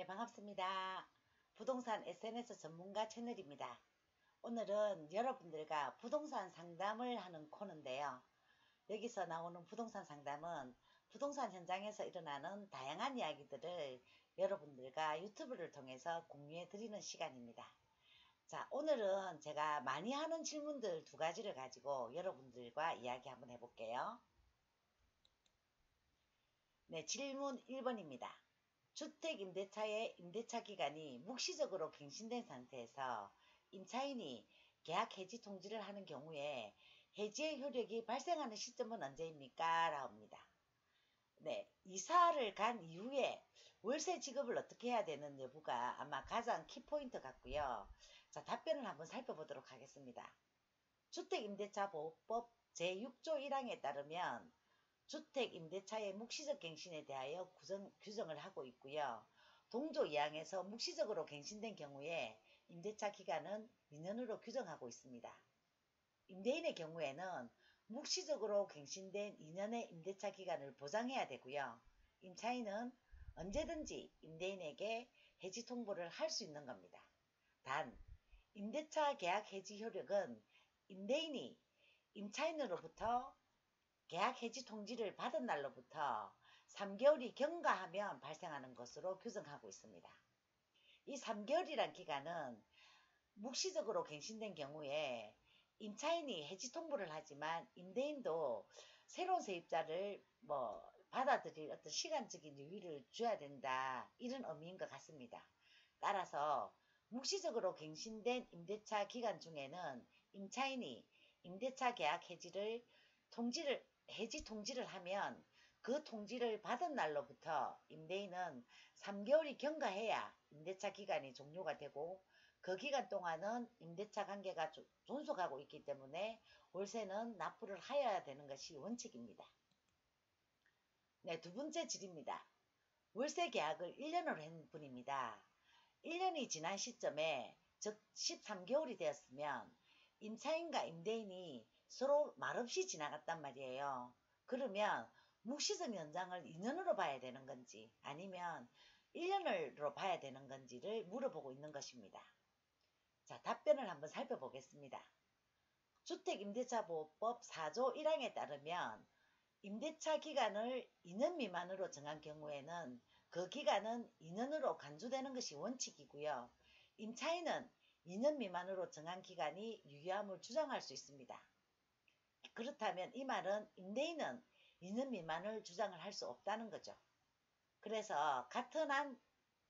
네, 반갑습니다. 부동산 SNS 전문가 채널입니다. 오늘은 여러분들과 부동산 상담을 하는 코너인데요. 여기서 나오는 부동산 상담은 부동산 현장에서 일어나는 다양한 이야기들을 여러분들과 유튜브를 통해서 공유해 드리는 시간입니다. 자, 오늘은 제가 많이 하는 질문들 두 가지를 가지고 여러분들과 이야기 한번 해볼게요. 네, 질문 1번입니다. 주택임대차의 임대차 기간이 묵시적으로 갱신된 상태에서 임차인이 계약 해지 통지를 하는 경우에 해지의 효력이 발생하는 시점은 언제입니까? 라옵니다. 네, 이사를 간 이후에 월세 지급을 어떻게 해야 되는 여부가 아마 가장 키포인트 같고요. 자, 답변을 한번 살펴보도록 하겠습니다. 주택임대차보호법 제6조 1항에 따르면 주택임대차의 묵시적 갱신에 대하여 규정을 하고 있고요. 동조 2항에서 묵시적으로 갱신된 경우에 임대차 기간은 2년으로 규정하고 있습니다. 임대인의 경우에는 묵시적으로 갱신된 2년의 임대차 기간을 보장해야 되고요. 임차인은 언제든지 임대인에게 해지 통보를 할 수 있는 겁니다. 단, 임대차 계약 해지 효력은 임대인이 임차인으로부터 계약 해지 통지를 받은 날로부터 3개월이 경과하면 발생하는 것으로 규정하고 있습니다. 이 3개월이란 기간은 묵시적으로 갱신된 경우에 임차인이 해지 통보를 하지만 임대인도 새로운 세입자를 받아들일 어떤 시간적인 여유를 줘야 된다, 이런 의미인 것 같습니다. 따라서 묵시적으로 갱신된 임대차 기간 중에는 임차인이 임대차 계약 해지 통지를 하면 그 통지를 받은 날로부터 임대인은 3개월이 경과해야 임대차 기간이 종료가 되고, 그 기간 동안은 임대차 관계가 존속하고 있기 때문에 월세는 납부를 하여야 되는 것이 원칙입니다. 네, 두 번째 질입니다. 월세 계약을 1년으로 한 분입니다. 1년이 지난 시점에, 즉 13개월이 되었으면 임차인과 임대인이 서로 말없이 지나갔단 말이에요. 그러면 묵시적 연장을 2년으로 봐야 되는 건지 아니면 1년으로 봐야 되는 건지를 물어보고 있는 것입니다. 자, 답변을 한번 살펴보겠습니다. 주택임대차보호법 4조 1항에 따르면 임대차 기간을 2년 미만으로 정한 경우에는 그 기간은 2년으로 간주되는 것이 원칙이고요. 임차인은 2년 미만으로 정한 기간이 유효함을 주장할 수 있습니다. 그렇다면 이 말은 임대인은 2년 미만을 주장을 할 수 없다는 거죠. 그래서 같은 한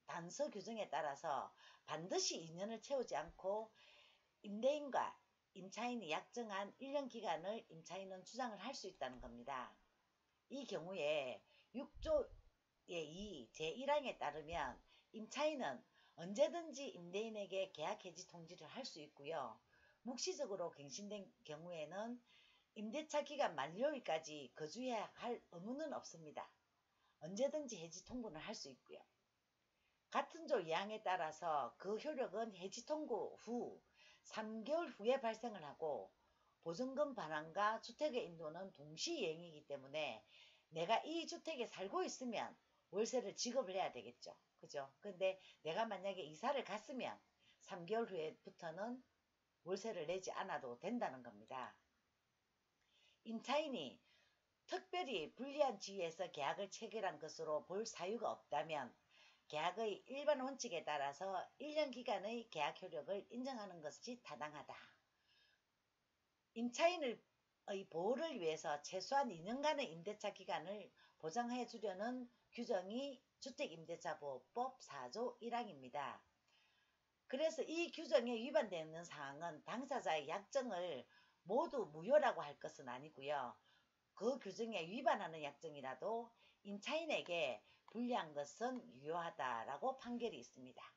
단서 규정에 따라서 반드시 2년을 채우지 않고 임대인과 임차인이 약정한 1년 기간을 임차인은 주장을 할 수 있다는 겁니다. 이 경우에 6조의 2 제1항에 따르면 임차인은 언제든지 임대인에게 계약 해지 통지를 할 수 있고요. 묵시적으로 갱신된 경우에는 임대차 기간 만료일까지 거주해야 할 의무는 없습니다. 언제든지 해지 통보는 할 수 있고요. 같은 조 2항에 따라서 그 효력은 해지 통보 후 3개월 후에 발생을 하고, 보증금 반환과 주택의 인도는 동시이행이기 때문에 내가 이 주택에 살고 있으면 월세를 지급을 해야 되겠죠. 그죠? 근데 내가 만약에 이사를 갔으면 3개월 후에부터는 월세를 내지 않아도 된다는 겁니다. 임차인이 특별히 불리한 지위에서 계약을 체결한 것으로 볼 사유가 없다면 계약의 일반 원칙에 따라서 1년 기간의 계약 효력을 인정하는 것이 타당하다. 임차인의 보호를 위해서 최소한 2년간의 임대차 기간을 보장해 주려는 규정이 주택임대차보호법 4조 1항입니다. 그래서 이 규정에 위반되는 사항은 당사자의 약정을 모두 무효라고 할 것은 아니고요. 그 규정에 위반하는 약정이라도 임차인에게 불리한 것은 유효하다라고 판결이 있습니다.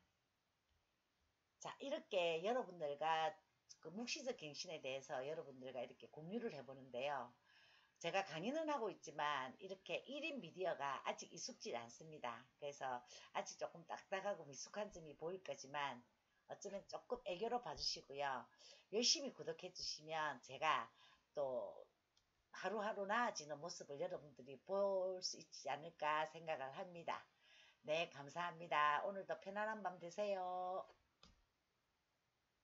자, 이렇게 여러분들과 그 묵시적 갱신에 대해서 여러분들과 이렇게 공유를 해보는데요. 제가 강의는 하고 있지만 이렇게 1인 미디어가 아직 익숙지 않습니다. 그래서 아직 조금 딱딱하고 미숙한 점이 보일 거지만 어쩌면 조금 애교로 봐주시고요. 열심히 구독해 주시면 제가 또 하루하루 나아지는 모습을 여러분들이 볼 수 있지 않을까 생각을 합니다. 네, 감사합니다. 오늘도 편안한 밤 되세요.